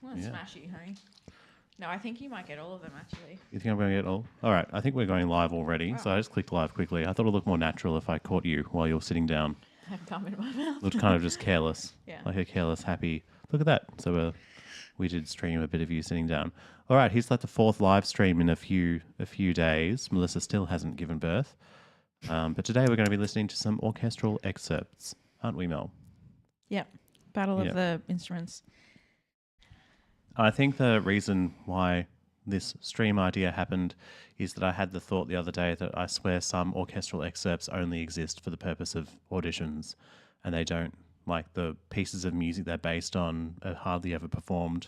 I'm going to smash you, honey. No, I think you might get all of them, actually. You think I'm going to get all? All right. I think we're going live already. Oh. So I just clicked live quickly. I thought it would look more natural if I caught you while you're sitting down. I have gum in my mouth. Looked kind of just careless. Yeah. Like a careless, happy. Look at that. So we did stream a bit of you sitting down. All right. Here's like the 4th live stream in a few days. Melissa still hasn't given birth. But today we're going to be listening to some orchestral excerpts. Aren't we, Mel? Yep. Battle of the Instruments. I think the reason why this stream idea happened is that I had the thought the other day that I swear some orchestral excerpts only exist for the purpose of auditions, and they don't, like the pieces of music they're based on are hardly ever performed.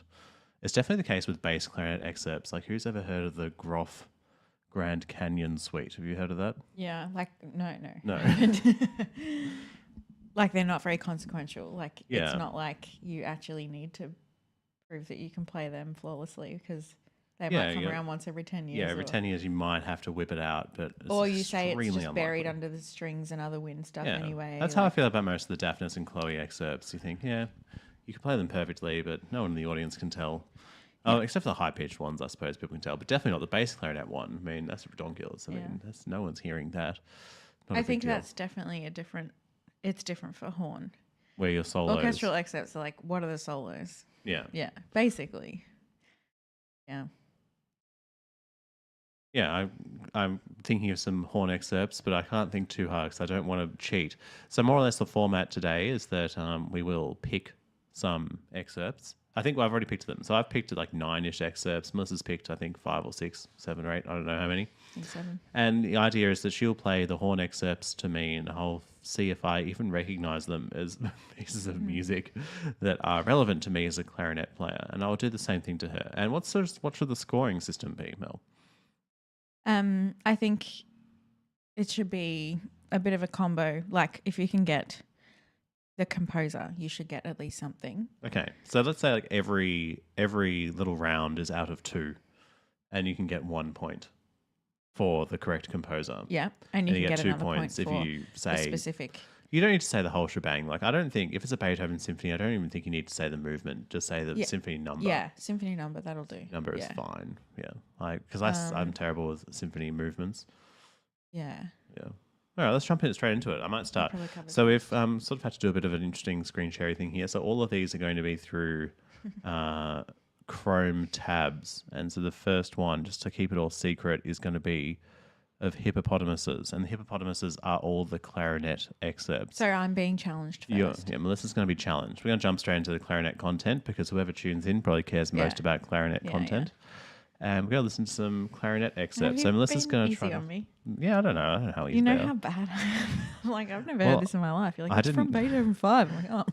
It's definitely the case with bass clarinet excerpts. Like, who's ever heard of the Groff Grand Canyon Suite? Have you heard of that? Yeah, like, no. No. Like, they're not very consequential. Like, Yeah. it's not like you actually need to prove that you can play them flawlessly, because they might come around once every 10 years. Yeah, every 10 years you might have to whip it out, but it's or you say it's just unlikely. buried under the strings and other wind stuff anyway. That's how I feel about most of the Daphnis and Chloe excerpts. You think, yeah, you can play them perfectly, but no one in the audience can tell. Oh, except for the high-pitched ones, I suppose people can tell, but definitely not the bass clarinet one. I mean, that's ridiculous. I mean, no one's hearing that. Not I think that's definitely it's different for horn. Where your solos. Orchestral excerpts are like, what are the solos? Yeah. Yeah, basically. Yeah. Yeah, I'm thinking of some horn excerpts, but I can't think too hard because I don't want to cheat. So more or less the format today is that we will pick some excerpts. I think I've already picked them. So I've picked like 9-ish excerpts. Melissa's picked, I think, 5 or 6, 7 or 8. I don't know how many. I think 7. And the idea is that she'll play the horn excerpts to me and I'll see if I even recognize them as pieces of music that are relevant to me as a clarinet player. And I'll do the same thing to her. And what should the scoring system be, Mel? I think it should be a bit of a combo. Like, if you can get the composer, you should get at least something. Okay, so let's say like every little round is out of 2, and you can get 1 point for the correct composer. Yeah, and you can get 2 points if you say specific. You don't need to say the whole shebang. Like, I don't think if it's a Beethoven symphony, I don't even think you need to say the movement. Just say the symphony number. Yeah, symphony number, that'll do. Number is fine. Yeah, like because I'm terrible with symphony movements. Yeah. Yeah. All right, let's jump straight into it. I might start. So we've sort of had to do a bit of an interesting screen sharing thing here. So all of these are going to be through Chrome tabs. And so the first one, just to keep it all secret, is going to be of hippopotamuses. And the hippopotamuses are all the clarinet excerpts. So I'm being challenged first. Yeah, Melissa's going to be challenged. We're going to jump straight into the clarinet content because whoever tunes in probably cares most about clarinet content. Yeah. And we're going to listen to some clarinet excerpts. So Melissa's going to try on me? Yeah, I don't know how easy. You know how bad I am. I'm like, I've never heard this in my life. You're like, it's from Beethoven 5. I'm like, oh.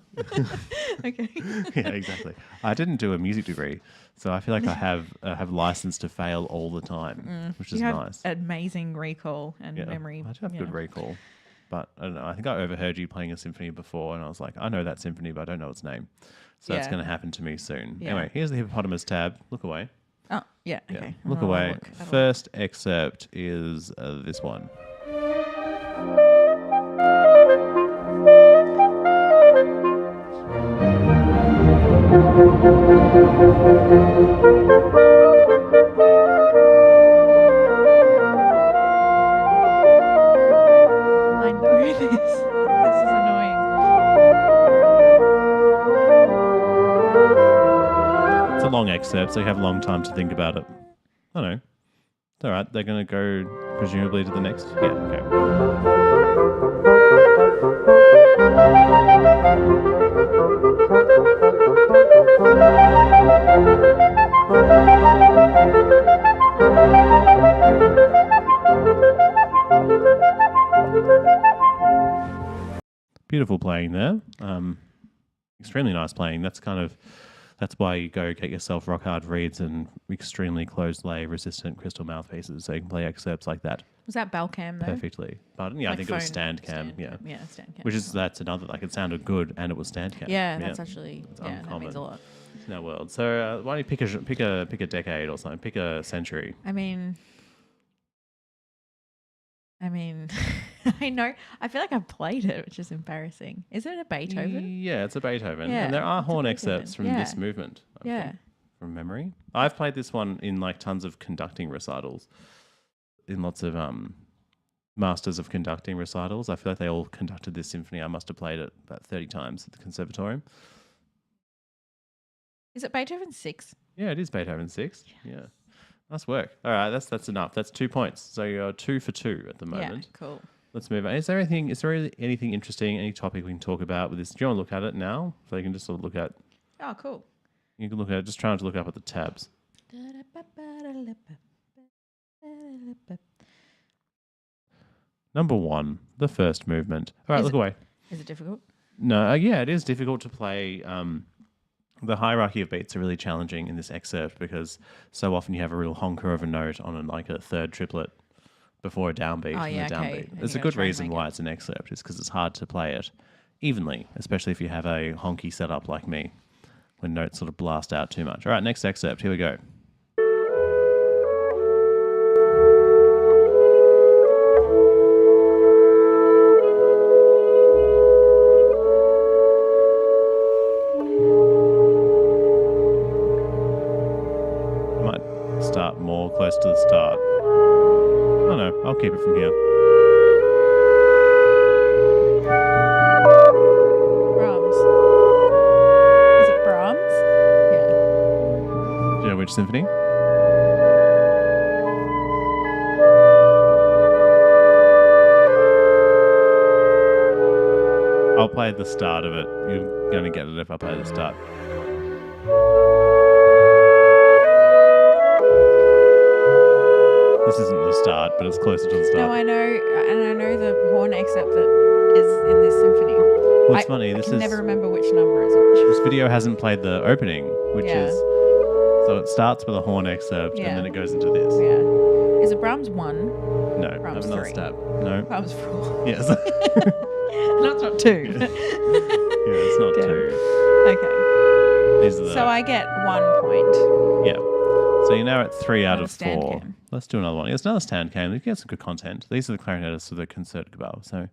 Okay. Yeah, exactly. I didn't do a music degree, so I feel like I have license to fail all the time, which is nice. Amazing recall and memory. I do have good recall. But I don't know. I think I overheard you playing a symphony before, and I was like, I know that symphony, but I don't know its name. So that's going to happen to me soon. Yeah. Anyway, here's the hippopotamus tab. Look away. Oh, yeah, okay. Look away. First excerpt is this one. I know this. This is annoying. It's a long excerpt, so you have a long time to think about it. I don't know. It's all right. They're going to go presumably to the next. Yeah, okay. Beautiful playing there. Extremely nice playing. That's why you go get yourself rock hard reeds and extremely closed lay resistant crystal mouthpieces so you can play excerpts like that. Was that bell cam though? Perfectly. But yeah, like I think it was stand cam. Yeah, stand cam. That's another, like, it sounded good and it was stand cam. Yeah, that's actually uncommon. That means a lot in our world. So why don't you pick a decade or something? Pick a century. I mean, I know. I feel like I've played it, which is embarrassing. Is it a Beethoven? Yeah, it's a Beethoven. Yeah, and there are horn excerpts from this movement. Yeah. from memory. I've played this one in like tons of conducting recitals, in lots of masters of conducting recitals. I feel like they all conducted this symphony. I must have played it about 30 times at the conservatorium. Is it Beethoven 6? Yeah, it is Beethoven 6. Yeah. Nice work. All right, that's enough. That's 2 points. So you're 2 for 2 at the moment. Yeah, cool. Let's move on. Is there anything interesting, any topic we can talk about with this? Do you want to look at it now? So you can just sort of look at. Oh, cool. You can look at it, just trying to look up at the tabs. Number 1, the first movement. All right, look away. Is it difficult? No, yeah, it is difficult to play. The hierarchy of beats are really challenging in this excerpt because so often you have a real honker of a note on like a third triplet before a downbeat and a downbeat. There's a good reason why it's an excerpt. It's because it's hard to play it evenly, especially if you have a honky setup like me, when notes sort of blast out too much. All right, next excerpt. Here we go. Start more close to the start. Oh no, I'll keep it from here. Brahms. Is it Brahms? Yeah. Do you know which symphony? I'll play the start of it. You're going to get it if I play the start. This isn't the start, but it's closer to the start. No, I know, and I know the horn excerpt that is in this symphony. What's funny, I can never remember which number it's which. This video hasn't played the opening, which is... So it starts with a horn excerpt and then it goes into this. Yeah. Is it Brahms 1? No. Brahms have another 3. stab. No. Brahms 4. Yes. No, it's not 2. Yeah, it's not 2. Okay. These are the... So I get 1 point. Yeah. So you're now at 3 out of 4. Cam. Let's do another one. It's another stand cam. You get some good content. These are the clarinetists for the concert cabal, so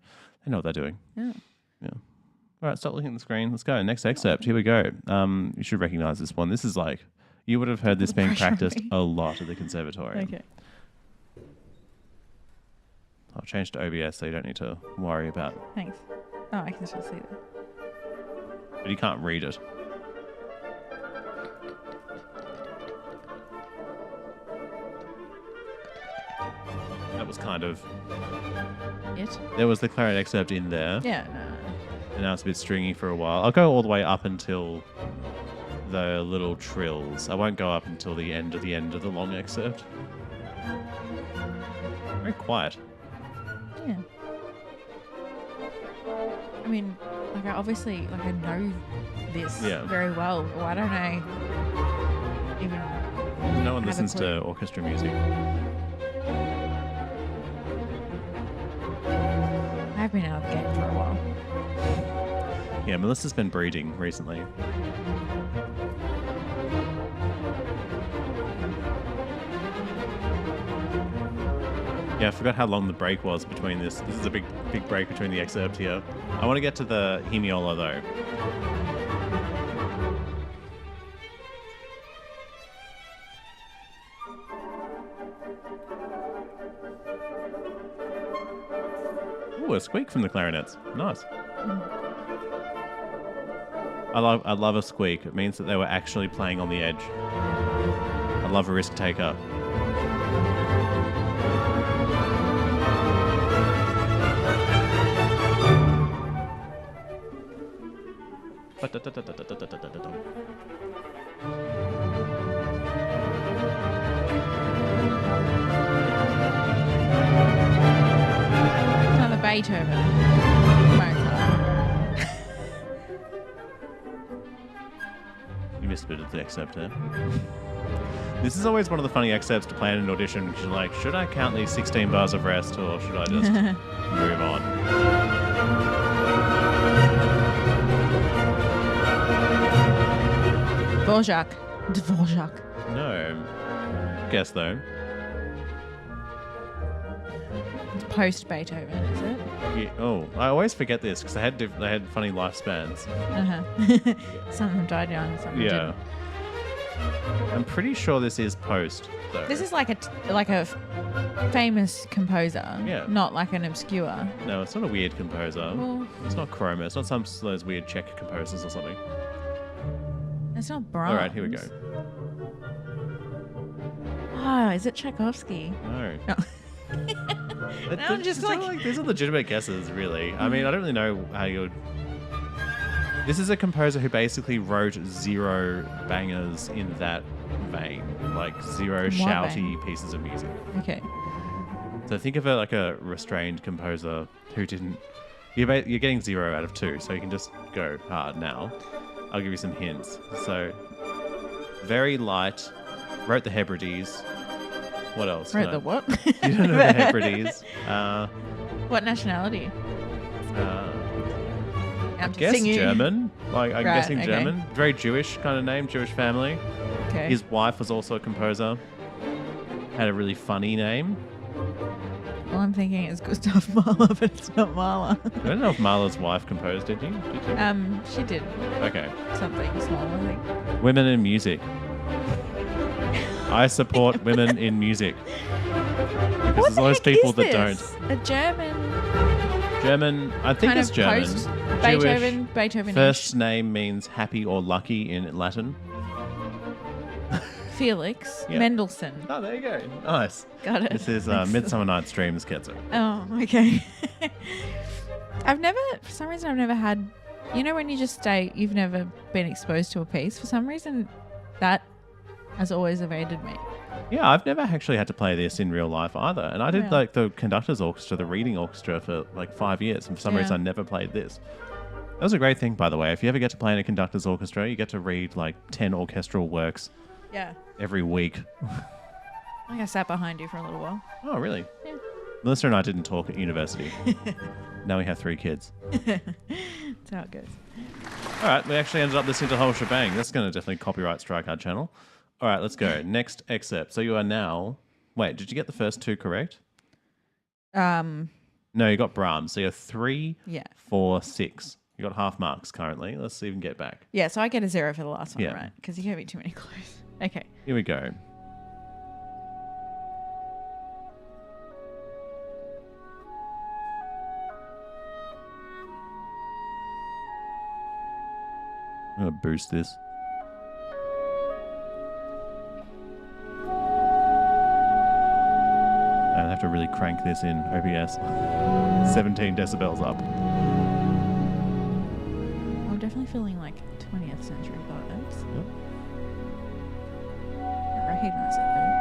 they know what they're doing. Yeah. Yeah. All right, stop looking at the screen. Let's go. Next excerpt. Here we go. You should recognize this one. This is like, you would have heard this being practiced a lot at the conservatorium. Okay. I'll change to OBS so you don't need to worry about it. Thanks. Oh, I can still see that. But you can't read it. That was kind of... It? There was the clarinet excerpt in there. Yeah, no. And now it's a bit stringy for a while. I'll go all the way up until the little trills. I won't go up until the end of the long excerpt. Very quiet. Yeah. I mean, like I obviously, like I know this very well. Why don't I even... No one listens to orchestra music. I've been out of the game for a while. Yeah, Melissa's been breeding recently. Yeah, I forgot how long the break was between this. This is a big break between the excerpt here. I want to get to the hemiola though. Ooh, a squeak from the clarinets. Nice. I love a squeak. It means that they were actually playing on the edge. I love a risk taker. Another Beethoven. Mozart. You missed a bit of the excerpt there. This is always one of the funny excerpts to play in an audition, because you're like, should I count these 16 bars of rest, or should I just move on? Dvorak. No. Guess though. It's post Beethoven, is it? Yeah, oh, I always forget this because they had funny lifespans. Some of them died young, some of them didn't. I'm pretty sure this is post, though. This is like a famous composer. Yeah. Not like an obscure. No, it's not a weird composer. Well, It's not Chroma. It's not some of those weird Czech composers or something. it's not Brahms. All right, here we go. Oh, is it Tchaikovsky? No. No. I'm just like- these are legitimate guesses, really. I mean, I don't really know how you would. This is a composer who basically wrote 0 bangers in that vein, like 0 shouty vein? pieces of music. Okay. So think of it like a restrained composer who didn't. You're getting 0 out of 2, so you can just go hard now. I'll give you some hints. So, very light. Wrote the Hebrides. What else? Wrote No. the what? You don't know the Hebrides. What nationality? I guess German. Like I'm Right, guessing okay. German. Very Jewish kind of name, Jewish family. Okay. His wife was also a composer. Had a really funny name. Well, I'm thinking it's Gustav Mahler, but it's not Mahler. I don't know if Mahler's wife composed, did you? She did Okay. something small, I think. Women in music. I support women in music. Because What there's always the heck people is that this? A German don't. German, I think kind it's of German. post Jewish. Beethoven. First name means happy or lucky in Latin. Felix Yeah. Mendelssohn. Oh, there you go. Nice. Got it. This is Midsummer Night's Dream Scherzo. Oh, okay. For some reason, I've never had, when you just say you've never been exposed to a piece, for some reason, that has always evaded me. Yeah, I've never actually had to play this in real life either. And I did Yeah. like the conductor's orchestra, the reading orchestra for like 5 years. And for some Yeah. reason, I never played this. That was a great thing, by the way. If you ever get to play in a conductor's orchestra, you get to read like 10 orchestral works Yeah. every week. I think I sat behind you for a little while. Oh, really? Yeah. Melissa and I didn't talk at university. Now we have 3 kids. That's how it goes. All right, we actually ended up listening to the whole shebang. That's going to definitely copyright strike our channel. All right, let's go. Next excerpt. So you are now... Wait, did you get the first 2 correct? No, you got Brahms. So you're 3, Yeah. 4, 6. You got half marks currently. Let's see if we can get back. Yeah, so I get a 0 for the last one, Yeah. right? Because you gave me too many clues. Okay. Here we go. I'm going to boost this. I have to really crank this in OBS. 17 decibels up. I'm definitely feeling like 20th century vibes. Yep. I recognize it though.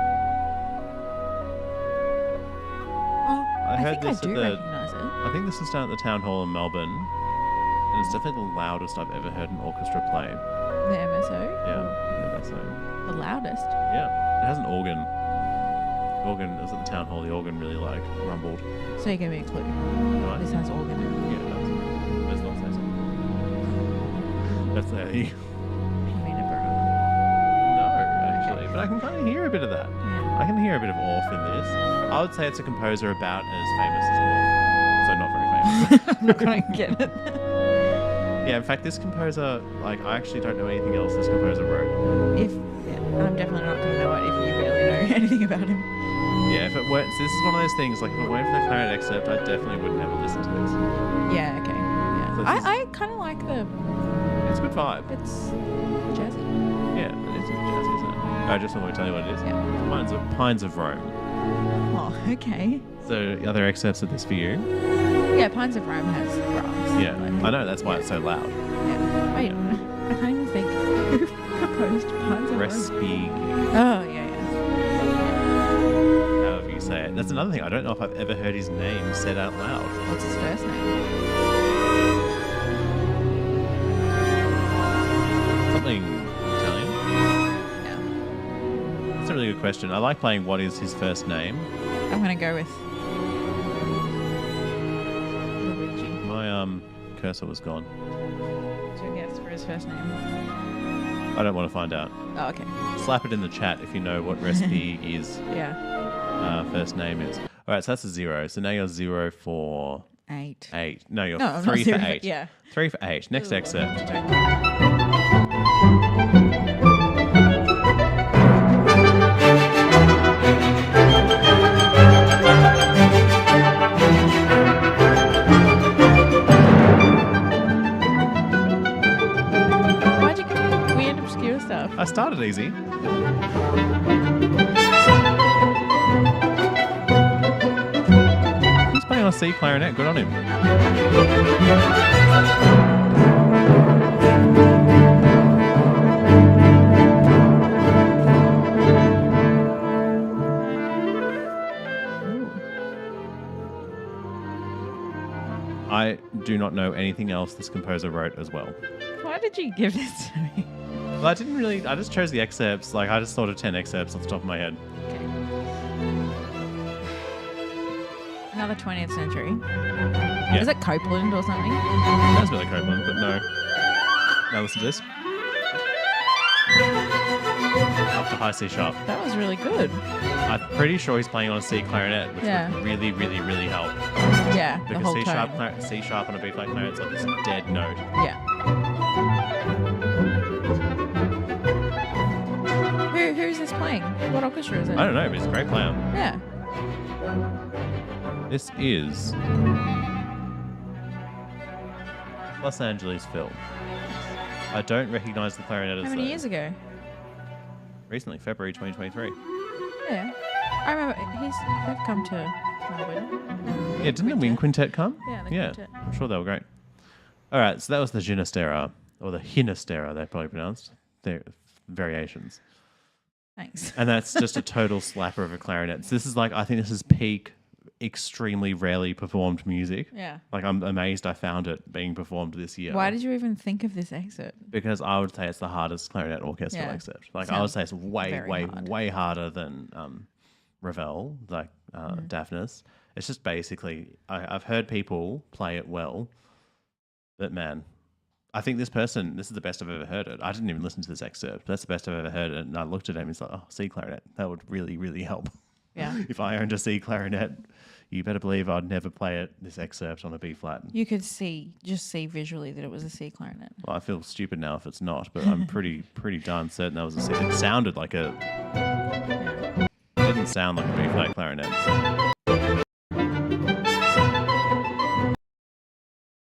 Oh, I heard think this I do at the- recognize it. I think this is down at the Town Hall in Melbourne. And it's definitely the loudest I've ever heard an orchestra play. The MSO? Yeah, so The loudest? yeah, it has an organ. The organ, it was at the Town Hall, the organ really like rumbled. So you gave me a clue. Right? This has organ in it. Yeah, it does. Let's not say something. That's the You mean a Brahms? No, actually. But I can kind of hear a bit of that. Yeah. I can hear a bit of Orff in this. I would say it's a composer about as famous as Orff. So not very famous. I'm not going to get it. Yeah, in fact, this composer, like, I actually don't know anything else this composer wrote. I'm definitely not going to know it if you barely know anything about him. Yeah, if it weren't, this is one of those things, like, if it weren't for the clarinet excerpt, I definitely would never listen to this. Yeah, okay. Yeah. So this is- I kind of like It's a good vibe. it's jazzy. Yeah, it is a bit jazzy, isn't it? I just want to tell you what it is. Yeah. Pines of Rome. Oh, okay. So, other excerpts of this for you? Yeah, Pines of Rome has Brahms. Yeah, like- I know, that's why it's so loud. Yeah. Wait, I can't even think who composed Pines of Rome. Respighi. Oh, yeah, yeah. However you say it. That's another thing. I don't know if I've ever heard his name said out loud. What's his first name? Something Italian? Yeah. That's a really good question. I like playing what is his first name. I'm going to go with Luigi. My cursor was gone. What's your guess for his first name? I don't want to find out. Oh, okay. Slap it in the chat if you know what Respighi's Yeah. first name is. All right, so that's a 0. So now you're 0 for 8. 8. No, you're No, I'm 3 not for zero 8. yeah. 3 for 8. Next Ooh, excerpt. started easy. He's playing on a C clarinet. Good on him. I do not know anything else this composer wrote as well. Why did you give this to me? Well, I just chose the excerpts. Like, I just thought of 10 excerpts off the top of my head. Okay. Another 20th century. Yeah. Is it Copeland or something? That's really Copeland, but no. Now listen to this. Up to high C sharp. That was really good. I'm pretty sure he's playing on a C clarinet, which Yeah. would really, really, really help. Yeah, the Because whole C tone. sharp, C sharp on a B flat clarinet's like this dead note. Yeah. Who's this playing? What orchestra is it? I don't know, but he's a great player. Yeah. This is Los Angeles Phil. I don't recognize the clarinetist. How many years ago? Recently, February 2023. Yeah. I remember they've come to Melbourne. Yeah, didn't the Wind Quintet come? Yeah, the quintet. I'm sure they were great. All right, so that was the Ginastera, or the Hinastera, they probably pronounced. They're variations. Thanks. And that's just a total slapper of a clarinet. So this is like, I think this is peak, extremely rarely performed music. Yeah. Like, I'm amazed I found it being performed this year. Why did you even think of this excerpt? Because I would say it's the hardest clarinet orchestral Yeah. excerpt. Like, I would Sounds say it's way, very way, hard. way harder than Ravel, like Daphnis. It's just basically, I've heard people play it well, but man, I think this is the best I've ever heard it. I didn't even listen to this excerpt. That's the best I've ever heard it. And I looked at him, he's like, oh, C clarinet. That would really, really help. Yeah. If I owned a C clarinet, you better believe I'd never play this excerpt on a B flat. You could just see visually that it was a C clarinet. Well, I feel stupid now if it's not, but I'm pretty darn certain that was a C. It sounded like a... It didn't sound like a B flat clarinet.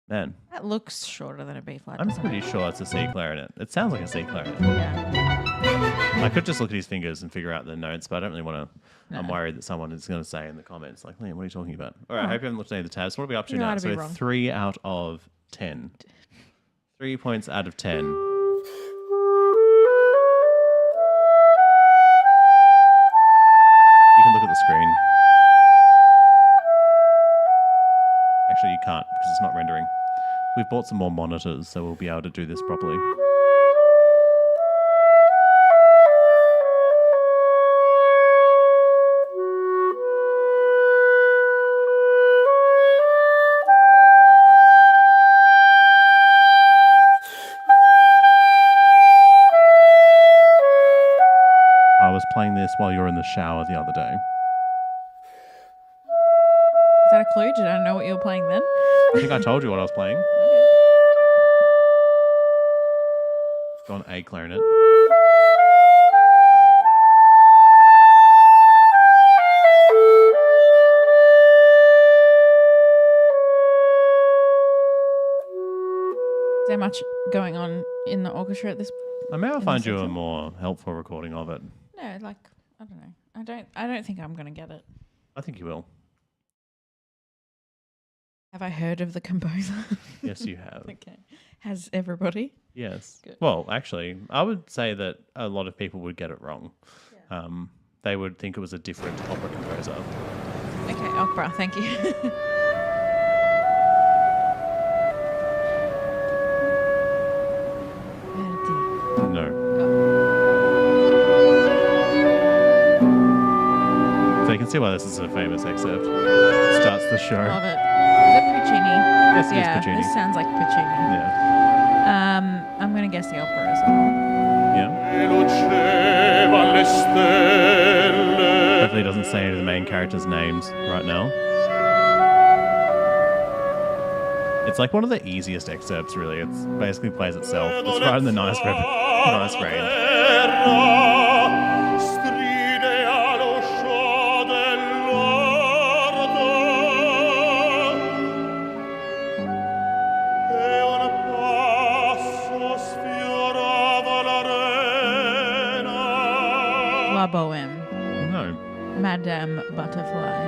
Man, That looks shorter than a B flat. I'm doesn't pretty it? sure it's a C clarinet. It sounds like a C clarinet. Yeah. I could just look at his fingers and figure out the notes, but I don't really want to. No. I'm worried that someone is going to say in the comments, like, Liam, what are you talking about? All right, I hope you haven't looked at any of the tabs. What are we up to You now? might So be we're wrong. 3 out of 10. 3 points out of 10. You can look at the screen. Actually, you can't because it's not rendering. We've bought some more monitors, so we'll be able to do this properly. I was playing this while you were in the shower the other day. Is that a clue? Did I know what you were playing then? I think I told you what I was playing. Okay. It's gone A clarinet. Is there much going on in the orchestra at this? I may find you a section? more helpful recording of it. No, like I don't know. I don't think I'm gonna get it. I think you will. Have I heard of the composer? Yes, you have. Okay. Has everybody? Yes. Good. Well, actually, I would say that a lot of people would get it wrong. They would think it was a different opera composer. Okay, opera. Thank you. Verdi. No. Oh. So you can see why this is a famous excerpt. Starts the show. Love it. Is it Puccini? Yes, it is Yeah, Puccini. this sounds like Puccini. Yeah. I'm gonna guess the opera as well. Yeah. Hopefully it doesn't say any of the main characters' names right now. It's like one of the easiest excerpts, really. It's basically plays itself. It's right in the nice range. La Boheme, No. Madame Butterfly.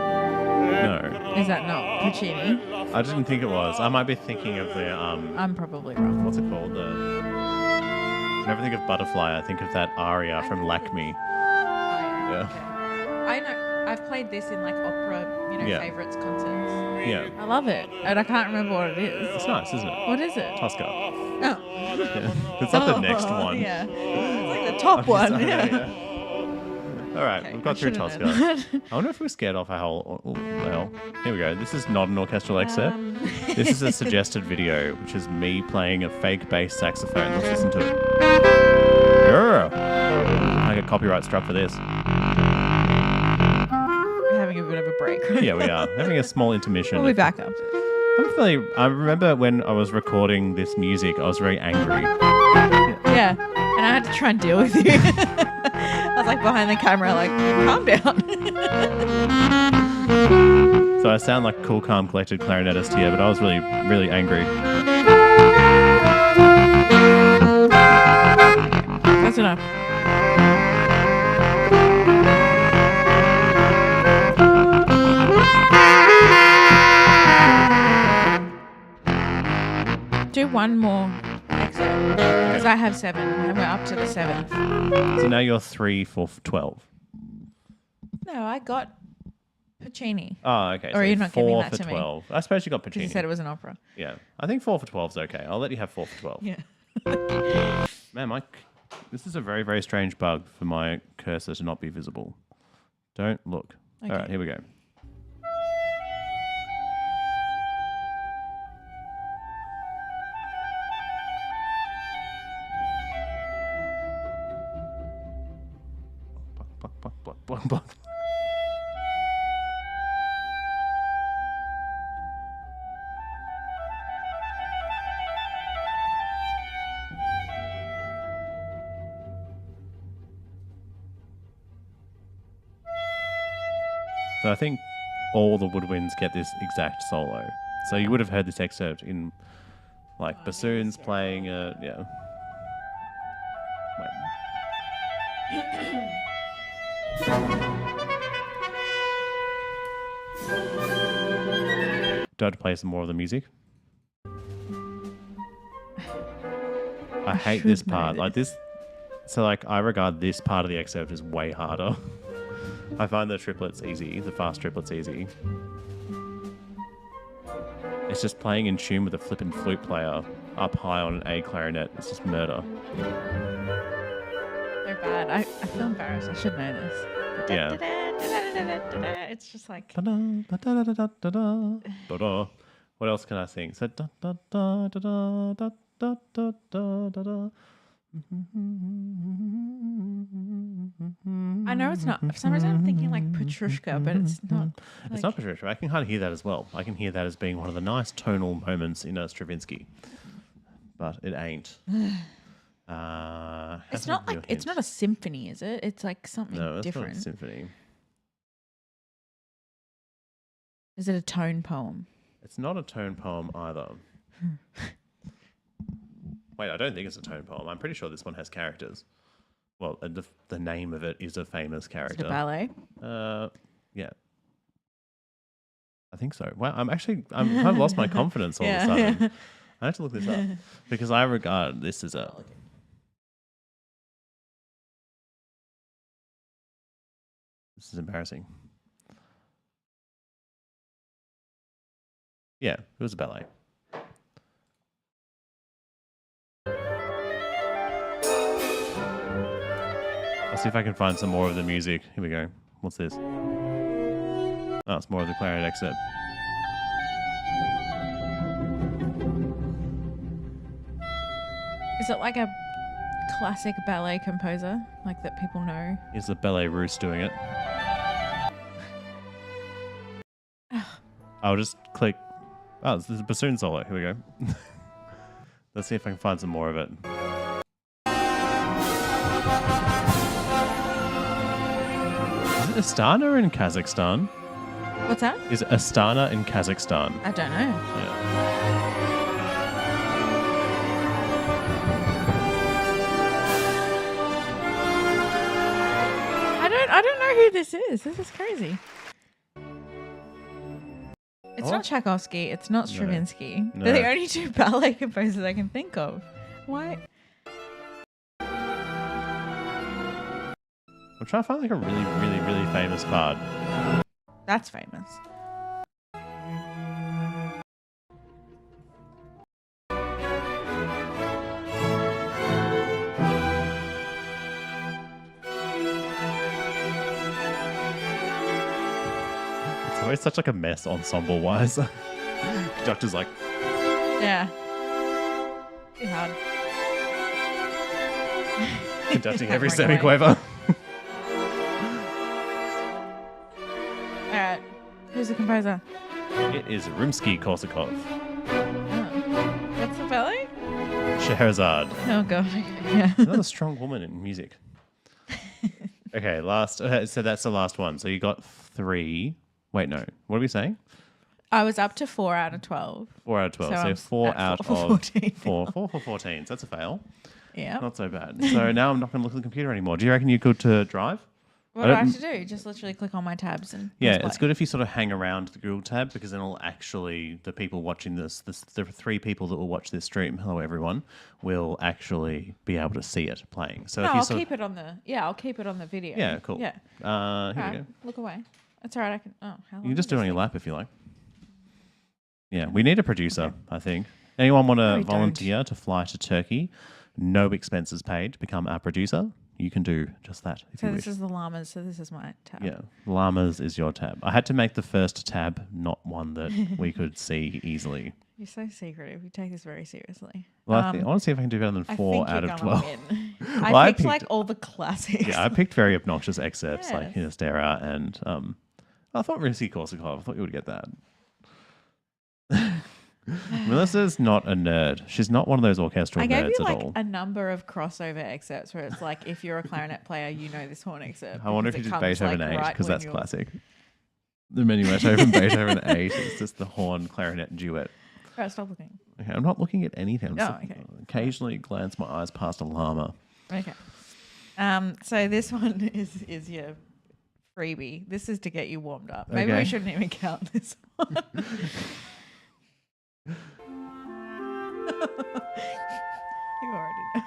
No. Is that not Puccini? I didn't think it was. I might be thinking of the I'm probably wrong. what's it called? Whenever I think of Butterfly, I think of that aria from Lakme. Yeah. Okay. I know. I've played this in like opera, Yeah. favorites concerts. Yeah. I love it, and I can't remember what it is. It's nice, isn't it? What is it? Tosca. Oh, Yeah. It's like the next one. Yeah, it's like the top one. Yeah. All right, Okay, we've got I through should've Tosca. known that. I wonder if we're scared off a whole. Oh, well, here we go. This is not an orchestral excerpt. This is a suggested video, which is me playing a fake bass saxophone. Let's listen to it. Yeah. I get copyright struck for this. We're having a bit of a break. Yeah, we are having a small intermission. We'll be back after. I remember when I was recording this music, I was very angry. Yeah, and I had to try and deal with you. I was like behind the camera, like, calm down. So I sound like a cool, calm, collected clarinetist here, but I was really, really angry. That's enough. Do one more excerpt, because I have 7, and we're up to the 7th. So now you're 3 for 12. No, I got Puccini. Oh, okay. Or you're not giving 4 that for to me. 12. I suppose you got Because you Puccini. said it was an opera. Yeah. I think 4 for 12 is okay. I'll let you have 4 for 12. Yeah. Man, this is a very, very strange bug for my cursor to not be visible. Don't look. Okay. All right, here we go. Buck, buck, buck, buck, buck. So I think all the woodwinds get this exact solo. So you would have heard this excerpt in like bassoons playing yeah. Wait. Do I have to play some more of the music? I hate this should know part. Like this. So like I regard this part of the excerpt as way harder. I find the triplets easy, the fast triplets easy. It's just playing in tune with a flippin' flute player up high on an A clarinet. It's just murder. They're bad. I feel embarrassed. I should know this. Yeah. It's just like... Da-da. What else can I sing? So da da da da da da da da da da da. I know it's not. For some reason I'm thinking like Petrushka, but it's not. It's not Patricia. I can kind of hear that as well. I can hear that as being one of the nice tonal moments in a Stravinsky, but it ain't. It's not like it's not a symphony, is it? It's like something no, it's different. not a symphony. Is it a tone poem? It's not a tone poem either. Wait, I don't think it's a tone poem. I'm pretty sure this one has characters. Well, the name of it is a famous character. Is it a ballet? Yeah. I think so. Wow, I've lost my confidence all of a sudden. Yeah. I have to look this up because I regard this as a... This is embarrassing. Yeah, it was a ballet. I'll see if I can find some more of the music. Here we go. What's this? Oh, it's more of the clarinet excerpt. Is it like a classic ballet composer, like that people know? Is the ballet russe doing it? I'll just click. Oh, this is a bassoon solo. Here we go. Let's see if I can find some more of it. Is it Astana in Kazakhstan? What's that? Is it Astana in Kazakhstan? I don't know. Yeah. don't know who this is. This is crazy. It's not Tchaikovsky. It's not Stravinsky. No. They're the only two ballet composers I can think of. Why? I'm trying to find like a really, really, really famous bard. That's famous. It's always such like a mess ensemble wise. Conductor's like, Yeah. Too hard. conducting every Right away. semiquaver. Alright. Who's the composer? It is Rimsky-Korsakov. Oh. That's the ballet? Scheherazade. Oh god. Okay. Yeah. Another strong woman in music. Okay, so that's the last one. So you got 3. Wait, no. What are we saying? I was up to 4 out of 12. 4 out of 12. So So, I'm 4 at out 4 of for 14. 4 for 14. So that's a fail. Yeah. Not so bad. So now I'm not going to look at the computer anymore. Do you reckon you could drive? What do I have to do? Just literally click on my tabs and Yeah, press it's play. good if you sort of hang around the Google tab because then it'll actually, the people watching this, the 3 people that will watch this stream, hello everyone, will actually be able to see it playing. So No, if you I'll sort keep it on the. Yeah, I'll keep it on the video. Yeah, cool. Yeah. Here we Alright, go. look away. That's alright. I can. Oh, how long? You can just is do it this on your thing? lap if you like. Yeah, we need a producer, I think. Anyone want to we volunteer to fly to Turkey? No expenses paid to become our producer. You can do just that if So you this wish. is the llamas. So this is my tab. Yeah, llamas is your tab. I had to make the first tab not one that we could see easily. You're so secretive. You take this very seriously. Well, I want to see if I can do better than I 4 think out you're of gonna 12. win. Well, I I picked like picked- all the classics. Yeah, I picked very obnoxious excerpts like Yes. Inistera and I thought Rimsky-Korsakov. I thought you would get that. Melissa's not a nerd. She's not one of those orchestral I gave nerds you at like all. a number of crossover excerpts where it's like if you're a clarinet player, you know this horn excerpt. I wonder if because you it did comes, Beethoven like, 8 right because when that's you're- classic. The Menuetto from Beethoven 8 is just the horn clarinet duet. Right, stop looking. Okay, I'm not looking at anything. I'm just Oh, okay. occasionally glance my eyes past a llama. Okay. So this one is your freebie. This is to get you warmed up. Maybe Okay. we shouldn't even count this one. You already know.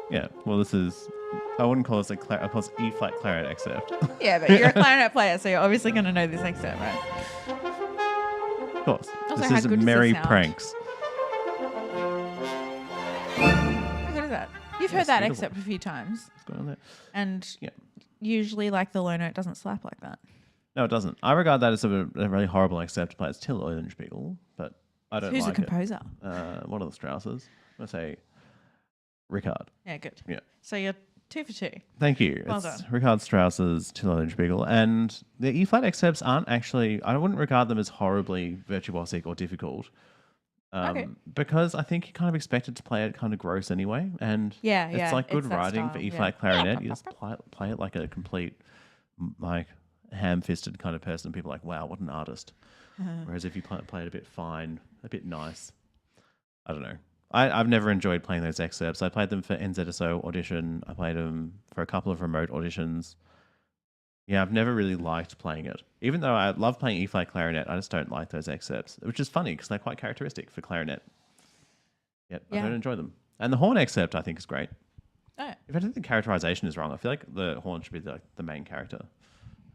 Yeah, well, this is. I wouldn't call this I call this E flat clarinet excerpt. Yeah, but you're a clarinet player, so you're obviously going to know this excerpt, right? Of course. Also, This how is good does Merry it sound? Pranks. How good is that? You've heard That's that beautiful. excerpt a few times, What's going on there? and Yeah. usually, like, the low note doesn't slap like that. No, it doesn't. I regard that as a really horrible excerpt to play. It's Till Eulenspiegel, but I don't Who's like the composer? it. One of the Strausses. I'm going to say Richard. Yeah, good. Yeah. So you're 2 for 2. Thank you. Well It's done. Richard Strauss's Till Eulenspiegel. And the E flat excerpts aren't actually, I wouldn't regard them as horribly virtuosic or difficult. Okay. Because I think you kind of expected to play it kind of gross anyway. And Yeah, it's yeah, like good it's that writing for style, E yeah. flat clarinet. You just play it like a complete, like, ham fisted kind of person. People are like, wow, what an artist. Whereas if you play it a bit fine, a bit nice, I don't know. I've never enjoyed playing those excerpts. I played them for NZSO audition. I played them for a couple of remote auditions. Yeah, I've never really liked playing it. Even though I love playing E-flat clarinet, I just don't like those excerpts, which is funny because they're quite characteristic for clarinet. Yet I Yeah. don't enjoy them. And the horn excerpt, I think, is great. Oh, If I think the characterization is wrong, I feel like the horn should be the main character.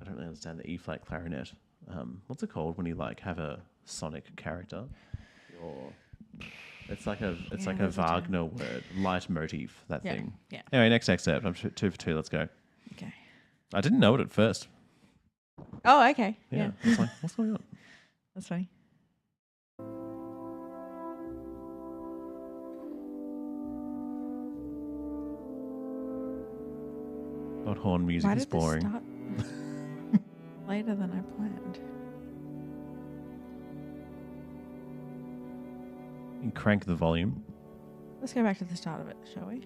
I don't really understand the E-flat clarinet. What's it called when you like have a sonic character? Or it's like a there's a term. Wagner word, leitmotif, that Yeah, thing. yeah. Anyway, next excerpt. I'm 2 for 2. Let's go. okay. I didn't know it at first. Oh, okay. Yeah, Yeah. it's like, what's going on? That's funny. God, horn music Why is did this boring. start later than I planned? You crank the volume. Let's go back to the start of it, shall we?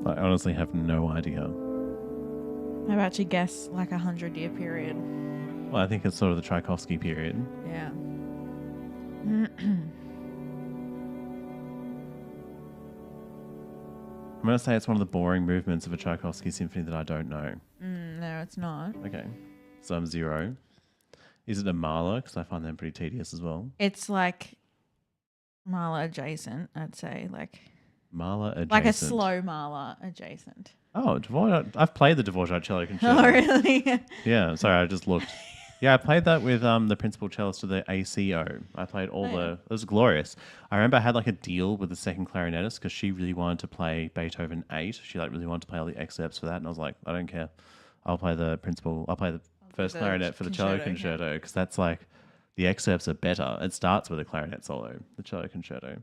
I honestly have no idea. How about you guess like 100-year period? Well, I think it's sort of the Tchaikovsky period. Yeah. I'm going to say it's one of the boring movements of a Tchaikovsky symphony that I don't know. No, it's not. Okay. So I'm 0. Is it a Mahler? Because I find them pretty tedious as well. It's like Mahler adjacent, I'd say. Mahler adjacent. Like a slow Mahler adjacent. Oh, Dvorak. I've played the Dvorak cello concerto. Oh, really? Yeah, sorry, I just looked. Yeah, I played that with the principal cellist of the ACO. I played all it was glorious. I remember I had like a deal with the second clarinetist because she really wanted to play Beethoven 8. She like really wanted to play all the excerpts for that, and I was like, I don't care. I'll play the first clarinet for the cello concerto because that's like the excerpts are better. It starts with a clarinet solo, the cello concerto.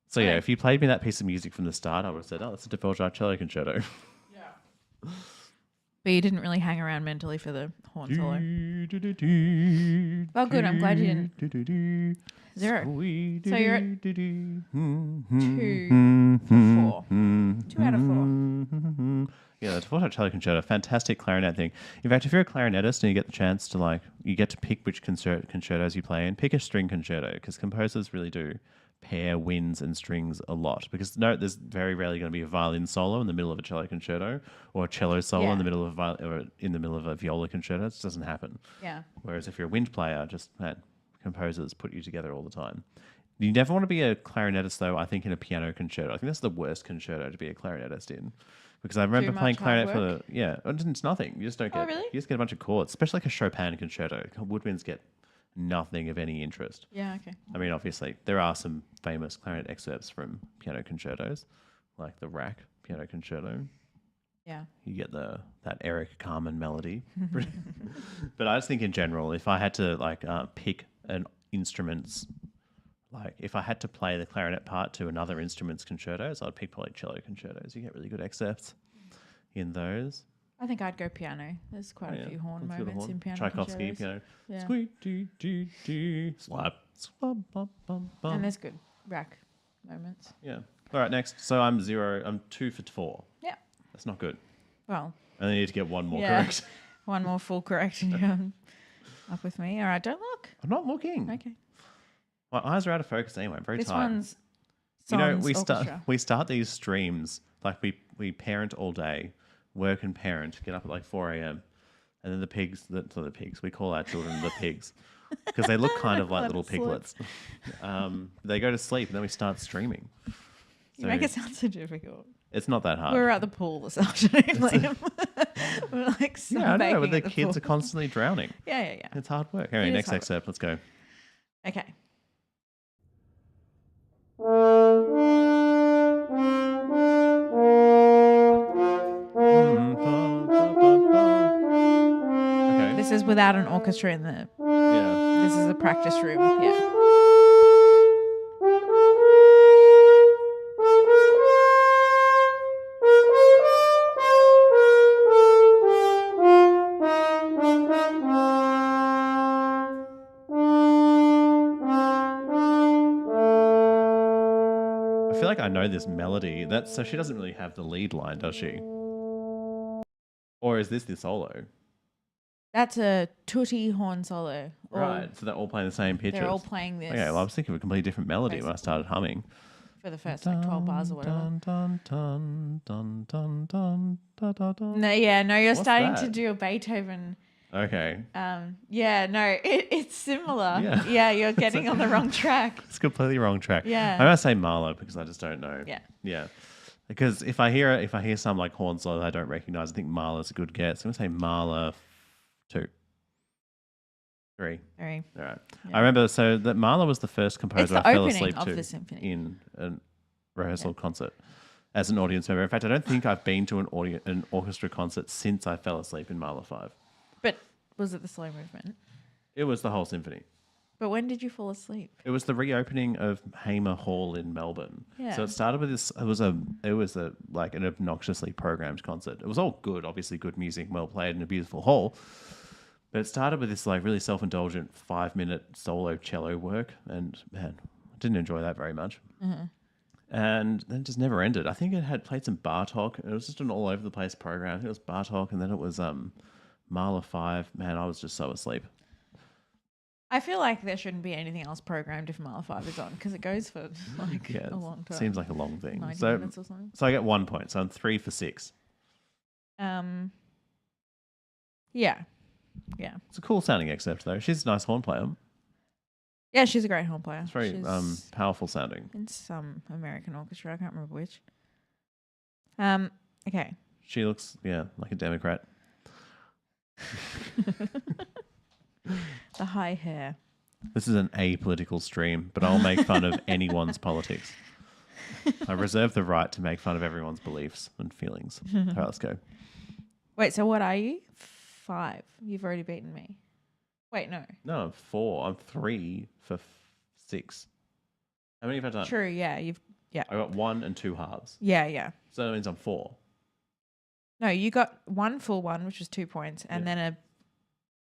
So yeah, if you played me that piece of music from the start, I would have said, "Oh, that's a Dvorak cello concerto." Yeah. But you didn't really hang around mentally for the horn solo. Well, good. I'm glad you didn't. 0. So you're at 2 for 4. 2 out of 4. Yeah, the Dvorak cello concerto, fantastic clarinet thing. In fact, if you're a clarinetist and you get the chance to you get to pick which concertos you play in, pick a string concerto because composers really do pair winds and strings a lot. Because there's very rarely going to be a violin solo in the middle of a cello concerto or a cello solo in the middle of a viola concerto. It just doesn't happen. Yeah. Whereas if you're a wind player, composers put you together all the time. You never want to be a clarinetist, though, I think, in a piano concerto. I think that's the worst concerto to be a clarinetist in. Because I remember playing clarinet it's nothing. You just don't get. really? You just get a bunch of chords, especially like a Chopin concerto. Woodwinds get nothing of any interest. Yeah, okay. I mean, obviously, there are some famous clarinet excerpts from piano concertos, like the Rack piano concerto. Yeah. You get that Eric Carmen melody. But I just think in general, if I had to pick an instrument's if I had to play the clarinet part to another instrument's concertos, I'd pick probably cello concertos. You get really good excerpts in those. I think I'd go piano. There's quite a few horn moments in piano Tchaikovsky concertos. piano. Yeah. Squeak, dee, dee, dee. Slap. Bum, bum, bum, bum. And there's good rack moments. Yeah. All right, next. So I'm 0. I'm 2 for 4. Yeah. That's not good. Well. And I need to get one more correct. One more full correct and you're up with me. All right, don't look. I'm not looking. Okay. My eyes are out of focus anyway. I'm very This tired. one's we start these streams we parent all day, work and parent, get up at 4 a.m. and then we call our children the pigs because they look kind of like little piglets. They go to sleep and then we start streaming. You make it sound so difficult. It's not that hard. We were at the pool this afternoon, Liam. We were I know, but the kids kids are constantly drowning. Yeah. It's hard work. Anyway, next excerpt. Let's go. Okay. Okay. This is without an orchestra in the. Yeah. This is a practice room. Yeah. I feel like I know this melody. So she doesn't really have the lead line, does she? Or is this the solo? That's a tutti horn solo. Right, so they're all playing the same pitches. They're all playing this. Okay, well, I was thinking of a completely different melody when I started humming. For the first 12 bars or whatever. Dun, dun, dun, dun, dun, dun, dun, dun. No, you're What's starting that? to do a Beethoven. Okay. It's similar. Yeah. Yeah, you're getting on the wrong track. It's completely wrong track. Yeah. I'm gonna say Mahler because I just don't know. Yeah. Yeah. Because if I hear some horn solo I don't recognize, I think Mahler's a good guess. I'm gonna say Mahler 2. 3. 3. All right. Yeah. I remember that Mahler was the first composer It's the I fell opening asleep of to the symphony. in a rehearsal concert as an audience member. In fact, I don't think I've been to an orchestra concert since I fell asleep in Mahler 5. But was it the slow movement? It was the whole symphony. But when did you fall asleep? It was the reopening of Hamer Hall in Melbourne. Yeah. So it started with this. It was a like an obnoxiously programmed concert. It was all good, obviously good music, well played in a beautiful hall. But it started with this really self-indulgent 5-minute solo cello work, and man, I didn't enjoy that very much. Mm-hmm. And then it just never ended. I think it had played some Bartok. It was just an all over the place program. I think it was Bartok, and then it was Mahler 5. Man, I was just so asleep. I feel like there shouldn't be anything else programmed if Mile 5 is on because it goes for like a long time. Seems like a long thing. 90 So, minutes or something. so I get 1 point. So I'm 3 for 6. Yeah. It's a cool sounding excerpt though. She's a nice horn player. Yeah, she's a great horn player. It's very She's powerful sounding. in some American orchestra. I can't remember which. Okay. She looks, like a Democrat. The high hair. This is an apolitical stream, but I'll make fun of anyone's politics. I reserve the right to make fun of everyone's beliefs and feelings. All right, let's go. Wait, so what are you? 5. You've already beaten me. Wait, no. No, I'm 4. I'm 3 for 6. How many have I done? True, yeah. I got 1 and 2 halves. Yeah. So that means I'm 4. No, you got 1 full one, which was 2 points, and then a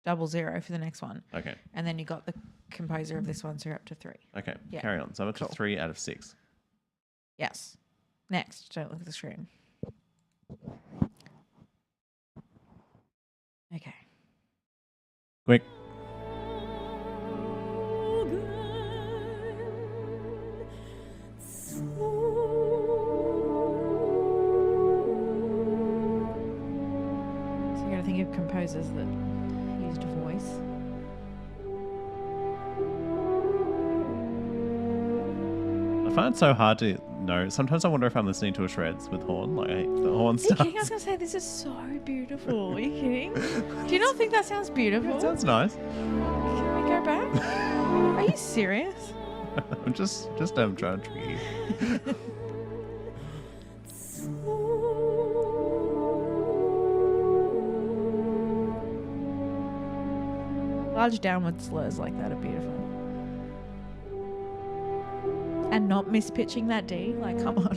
00 for the next one. Okay. And then you got the composer of this one, so you're up to 3. Okay. Yeah. Carry on. So I'm up to 3 out of 6. Yes. Next, don't look at the screen. Okay. Quick. So you got to think of composers that used voice. I find it so hard to know. Sometimes I wonder if I'm listening to a shreds with horn. Like the horn Are you kidding? I was starts. going to say, this is so beautiful. Are you kidding? Do you not think that sounds beautiful? It sounds nice. Can we go back? Are you serious? I'm just trying to trick you. Large downward slurs like that are beautiful. And not mispitching that D. Like, come on.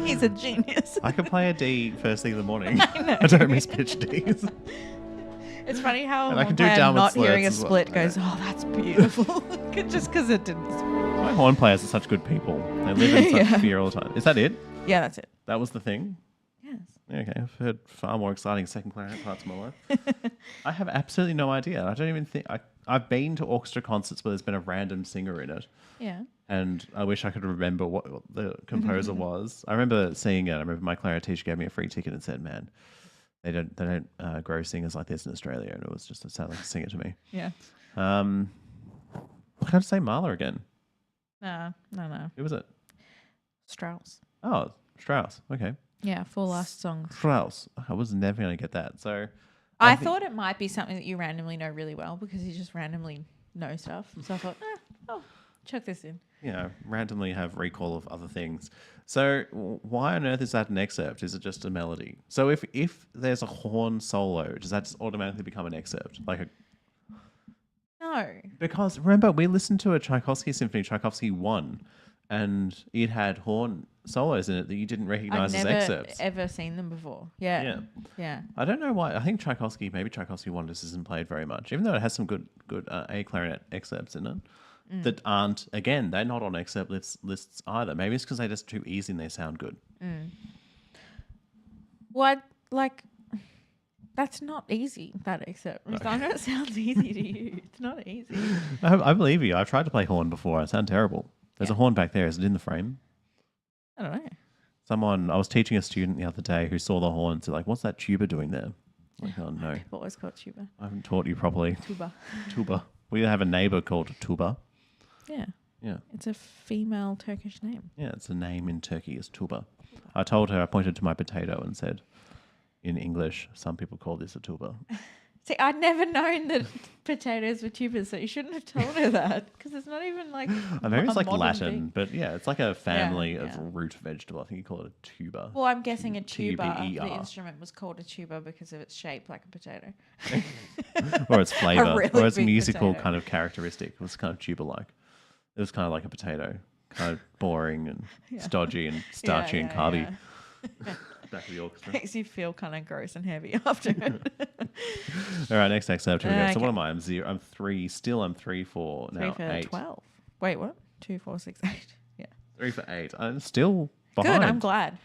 He's a genius. I could play a D first thing in the morning. I know. I don't miss pitch Ds. It's funny how And I one can do player downward not slurs hearing a as well. split goes, oh, that's beautiful. Just because it didn't. My horn players are such good people. They live in such Yeah. fear all the time. Is that it? Yeah, that's it. That was the thing? Yes. Okay, I've heard far more exciting second clarinet parts of my life. I have absolutely no idea. I don't even think... I've been to orchestra concerts where there's been a random singer in it. Yeah. And I wish I could remember what the composer was. I remember seeing it. I remember my clarinet teacher gave me a free ticket and said, man, they don't grow singers like this in Australia. And it was just, it sounded like a singer to me. Yeah. I can't say Mahler again. No. Who was it? Strauss. Oh, Strauss. Okay. Yeah, 4 last songs. Strauss. I was never going to get that. So I thought it might be something that you randomly know really well because you just randomly know stuff. So I thought, chuck this in. Randomly have recall of other things. So why on earth is that an excerpt? Is it just a melody? So if there's a horn solo, does that just automatically become an excerpt? No. Because remember, we listened to a Tchaikovsky symphony, Tchaikovsky 1, and it had horn solos in it that you didn't recognize I've as excerpts. ever seen them before. Yeah. I don't know why. I think Tchaikovsky 1 just isn't played very much, even though it has some good A clarinet excerpts in it that aren't, again, they're not on excerpt lists either. Maybe it's because they're just too easy and they sound good. What, that's not easy, that excerpt. I know it sounds easy to you. It's not easy. I believe you. I've tried to play horn before. I sound terrible. There's a horn back there. Is it in the frame? I don't know. I was teaching a student the other day who saw the horn and said, like, what's that tuba doing there? I'm like, oh, no. People always call it tuba. I haven't taught you properly. Tuba. We have a neighbor called Tuba. Yeah. Yeah. It's a female Turkish name. Yeah, it's a name in Turkey is Tuba. I told her, I pointed to my potato and said, in English, some people call this a tuba. See, I'd never known that potatoes were tubers, so you shouldn't have told her that because it's not even like. Maybe it's like modern Latin, thing. but yeah, it's like a family Yeah. of root vegetable. I think you call it a tuba. Well, I'm guessing a tuba. T-U-B-E-R. The instrument was called a tuba because of its shape like a potato. Or its flavor, really or its big musical potato. kind of characteristic. It was kind of tuba-like. It was kind of like a potato, kind of boring and stodgy and starchy and carby. Back to the orchestra. Makes you feel kind of gross and heavy after it. All right, next excerpt. Here we go. So Okay. what am I? I'm 0. I'm 3. Still, I'm 3 for now 3 for 8. 12. Wait, what? 2, 4, 6, 8. Yeah. 3 for 8. I'm still behind. Good, I'm glad.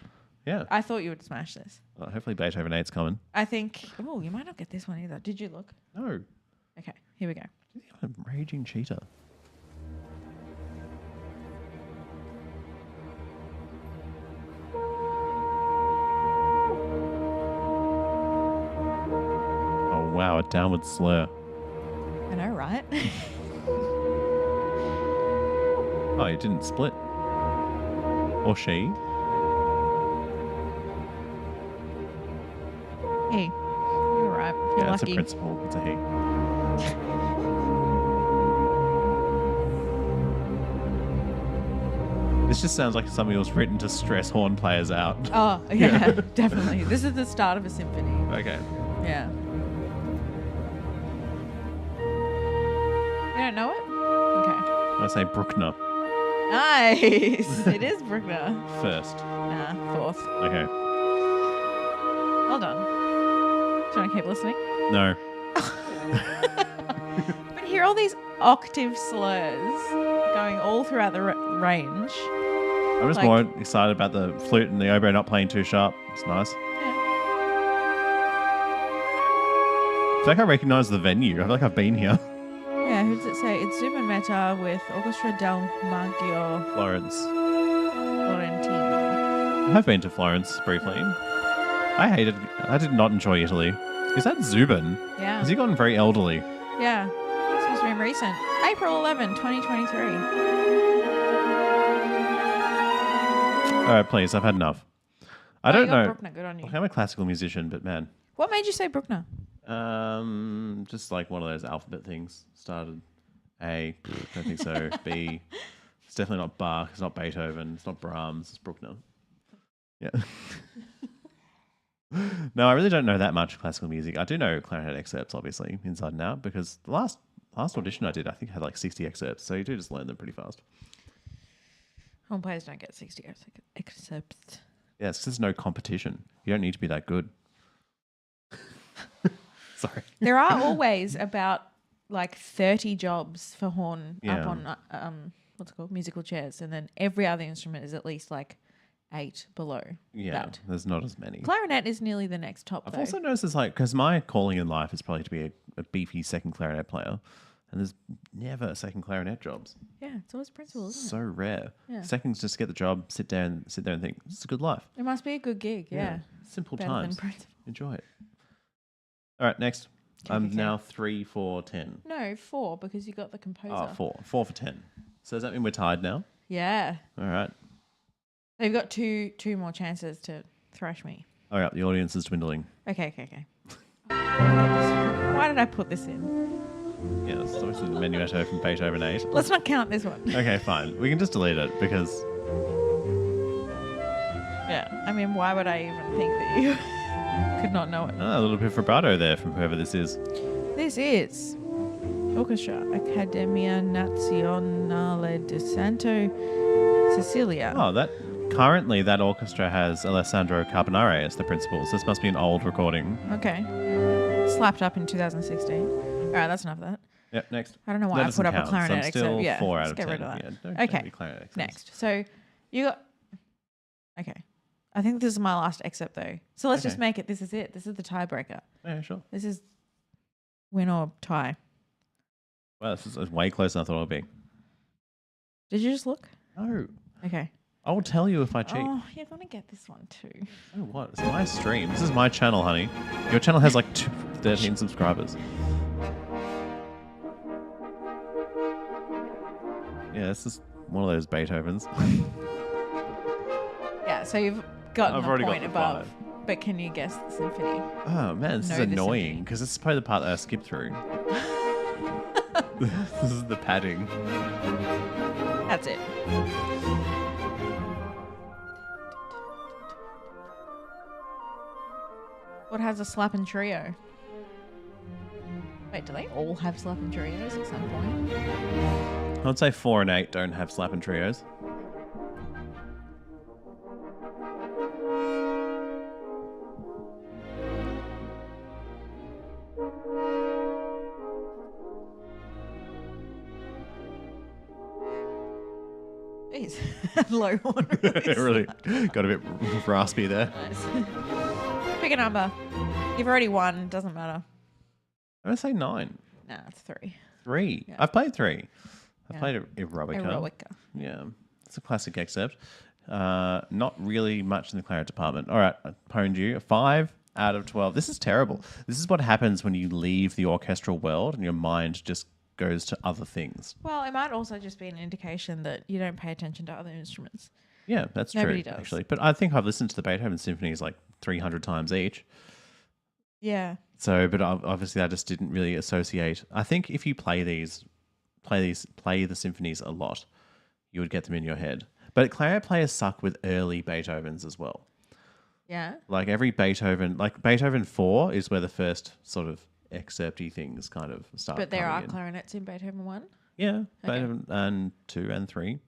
Yeah. I thought you would smash this. Well, hopefully Beethoven 8's coming. I think... Oh, you might not get this one either. Did you look? No. Okay, here we go. I'm a raging cheater. Oh, wow. A downward slur. I know, right? Oh, it didn't split. Or she. Hey, you're right. You're Yeah, it's a lucky. principal. It's a he. This just sounds like something that was written to stress horn players out. Oh, yeah, definitely. This is the start of a symphony. Okay. Yeah. You don't know it? Okay. I say Bruckner Nice. It is Bruckner. first. Nah, fourth. Okay. Well done. Do you want to keep listening? No. But hear all these octave slurs going all throughout the range. I'm just Like- more excited about the flute and the oboe not playing too sharp. It's nice. Yeah. I feel like I recognise the venue. I feel like I've been here. Yeah, who does it say? It's Zuma Meta with Orchestra del Maggio Florence. Florentino. I have been to Florence briefly. I did not enjoy Italy. Is that Zubin? Yeah. Has he gotten very elderly? Yeah. This must have been recent. April 11, 2023. All right, please. I've had enough. I Oh, don't you got know. Bruckner, good on you. I'm a classical musician, but man, What made you say Bruckner? just like one of those alphabet things. Started A, don't think so. B, it's definitely not Bach. It's not Beethoven. It's not Brahms. It's Bruckner. Yeah. No, I really don't know that much classical music. I do know clarinet excerpts, obviously, inside and out, because the last audition I did, I think, had like 60 excerpts. So you do just learn them pretty fast. Horn players don't get 60 excerpts. Yeah, it's 'cause there's no competition. You don't need to be that good. Sorry. There are always about like 30 jobs for horn Yeah. up on what's it called, musical chairs, and then every other instrument is at least like 8 below Yeah, that. there's not as many. Clarinet is nearly the next top. I've though. also noticed it's like, because my calling in life is probably to be a beefy second clarinet player, and there's never second clarinet jobs. Yeah, it's always principal, isn't So rare. Yeah. Seconds just get the job, sit there and think, this is a good life. it? It must be a good gig. Yeah, Simple better times. than principal. Enjoy it. All right, next. I'm okay. now 3 for 10. No, 4 because you got the composer. Oh, 4. 4 for 10. So does that mean we're tied now? Yeah, All right. they've got two more chances to thrash me. All right, the audience is dwindling. Okay. Why did I put this in? Yeah, it's obviously the menuetto from Beethoven 8. Let's not count this one. Okay, fine. We can just delete it because... Yeah, I mean, why would I even think that you could not know it? a little bit of vibrato there from whoever this is. This is Orchestra Accademia Nazionale di Santo Cecilia. Oh, currently that orchestra has Alessandro Carbonare as the principal, so this must be an old recording. Okay. Slapped up in 2016. All right, that's enough of that. Yep, next. I don't know why That I doesn't put up count, a so I'm clarinet still excerpt. Yeah, 4 out let's of get 10. rid of that. Yeah, don't Okay, be clarinet excerpts. next. So you got... Okay. I think this is my last excerpt though. So let's just Okay. make it, this is it. This is the tiebreaker. Yeah, sure. This is win or tie. Well, this is way closer than I thought it would be. Did you just look? No. Okay. I will tell you if I cheat. Oh, you're going to get this one too. Oh, what? It's my stream. This is my channel, honey. Your channel has like 13 subscribers. Yeah, this is one of those Beethovens. Yeah, so you've gotten I've the already got point the above. 5. But can you guess the symphony? Oh, man, this Know is the annoying symphony. because this is probably the part that I skipped through. This is the padding. That's it. What has a slapping trio? Wait, do they all have slapping trios at some point? I would say 4 and 8 don't have slapping trios. Jeez. Low horn. Really got a bit raspy there. Nice. Pick a number. You've already won. Doesn't matter. I'm going to say 9. No, it's 3. 3. Yeah. I've played 3. I've Yeah. played Eroica. Eroica. Yeah. It's a classic excerpt. Not really much in the clarinet department. All right. I pwned you. A 5 out of 12. This is terrible. This is what happens when you leave the orchestral world and your mind just goes to other things. Well, it might also just be an indication that you don't pay attention to other instruments. Yeah, that's Nobody true, does. actually. But I think I've listened to the Beethoven symphonies like 300 times each. Yeah. So, but obviously I just didn't really associate. I think if you play the symphonies a lot, you would get them in your head. But clarinet players suck with early Beethovens as well. Yeah. Like every Beethoven, like Beethoven 4 is where the first sort of excerpty things kind of start. But there are coming in. clarinets in Beethoven 1? Yeah, Beethoven and 2 and 3.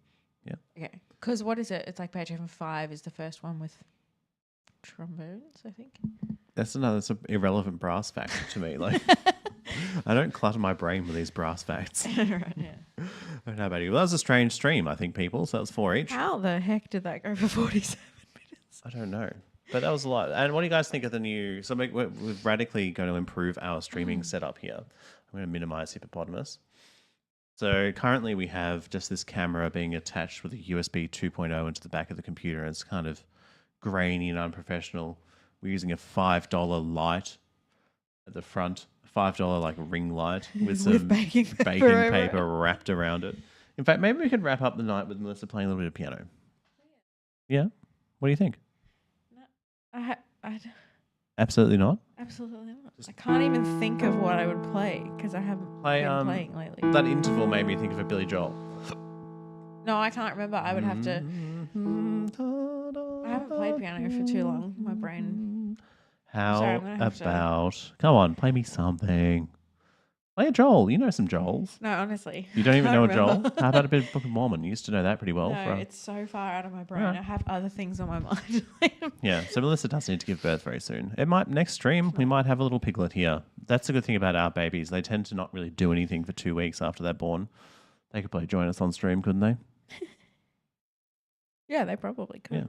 Yeah. Okay. Because what is it? It's like Beethoven 5 is the first one with trombones, I think. That's another irrelevant brass fact to me. Like, I don't clutter my brain with these brass facts. Right, yeah. I don't know about you. Well, that was a strange stream, I think, people. So that was 4 each. How the heck did that go for 47 minutes? I don't know. But that was a lot. And what do you guys think of the new... So we're radically going to improve our streaming setup here. I'm going to minimize Hippopotamus. So currently we have just this camera being attached with a USB 2.0 into the back of the computer. And it's kind of grainy and unprofessional. We're using a $5 light at the front. $5 like ring light with some baking paper wrapped around it. In fact, maybe we could wrap up the night with Melissa playing a little bit of piano. Yeah? What do you think? I Absolutely not. absolutely not. I can't even think of what I would play because I haven't been playing lately. That interval made me think of a Billy Joel. No, I can't remember. I would have to. I haven't played piano for too long. My brain. How Sorry, I'm gonna have to- about... Come on, play me something. Play a Joel. You know some Joels. No, honestly. You don't even I know a can't Joel? remember. How about a bit of Book of Mormon? You used to know that pretty well. No, it's so far out of my brain. Alright. I have other things on my mind. Yeah, so Melissa does need to give birth very soon. It might next stream we might have a little piglet here. That's the good thing about our babies. They tend to not really do anything for 2 weeks after they're born. They could probably join us on stream, couldn't they? Yeah, they probably could. Yeah.